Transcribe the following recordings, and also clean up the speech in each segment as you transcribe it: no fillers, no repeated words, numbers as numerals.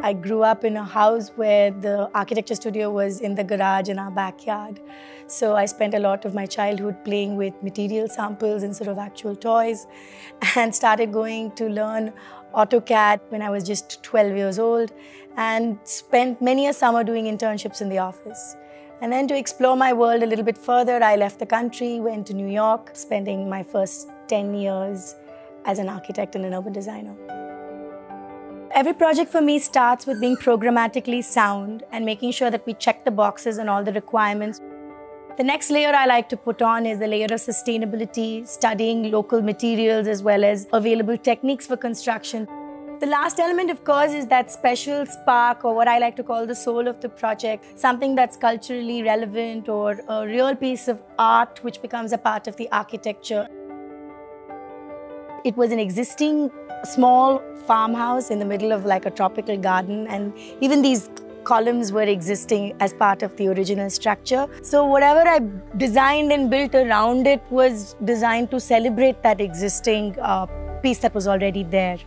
I grew up in a house where the architecture studio was in the garage in our backyard. So I spent a lot of my childhood playing with material samples instead of actual toys, and started going to learn AutoCAD when I was just 12 years old, and spent many a summer doing internships in the office. And then to explore my world a little bit further, I left the country, went to New York, spending my first 10 years as an architect and an urban designer. Every project for me starts with being programmatically sound and making sure that we check the boxes on all the requirements. The next layer I like to put on is the layer of sustainability, studying local materials as well as available techniques for construction. The last element, of course, is that special spark, or what I like to call the soul of the project, something that's culturally relevant or a real piece of art which becomes a part of the architecture. It was an existing small farmhouse in the middle of like a tropical garden, and even these columns were existing as part of the original structure. So whatever I designed and built around it was designed to celebrate that existing piece that was already there.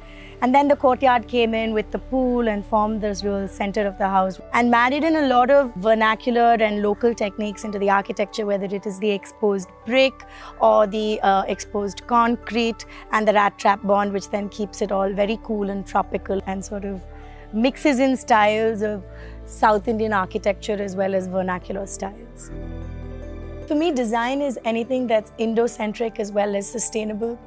And then the courtyard came in with the pool and formed this real center of the house, and married in a lot of vernacular and local techniques into the architecture, whether it is the exposed brick or the exposed concrete and the rat trap bond, which then keeps it all very cool and tropical and sort of mixes in styles of South Indian architecture as well as vernacular styles. For me, design is anything that's Indo-centric as well as sustainable.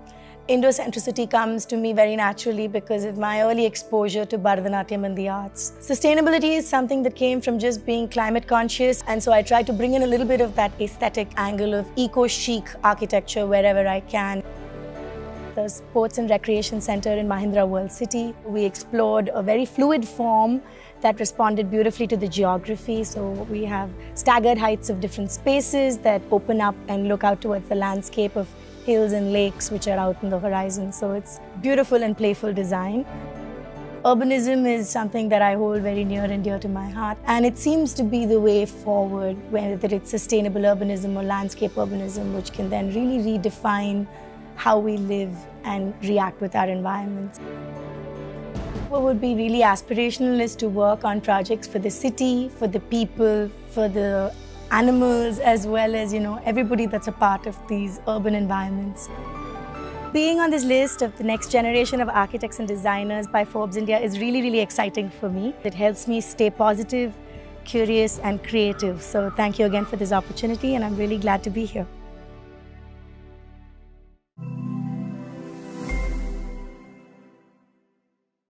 Indo-centricity comes to me very naturally because of my early exposure to Bharatanatyam and the arts. Sustainability is something that came from just being climate conscious, and so I try to bring in a little bit of that aesthetic angle of eco-chic architecture wherever I can. The Sports and Recreation Center in Mahindra World City, we explored a very fluid form that responded beautifully to the geography. So we have staggered heights of different spaces that open up and look out towards the landscape of hills and lakes which are out in the horizon. So it's beautiful and playful design. Urbanism is something that I hold very near and dear to my heart, and it seems to be the way forward, whether it's sustainable urbanism or landscape urbanism, which can then really redefine how we live and react with our environments. What would be really aspirational is to work on projects for the city, for the people, for the animals, as well as, everybody that's a part of these urban environments. Being on this list of the next generation of architects and designers by Forbes India is really, really exciting for me. It helps me stay positive, curious, and creative. So thank you again for this opportunity, and I'm really glad to be here.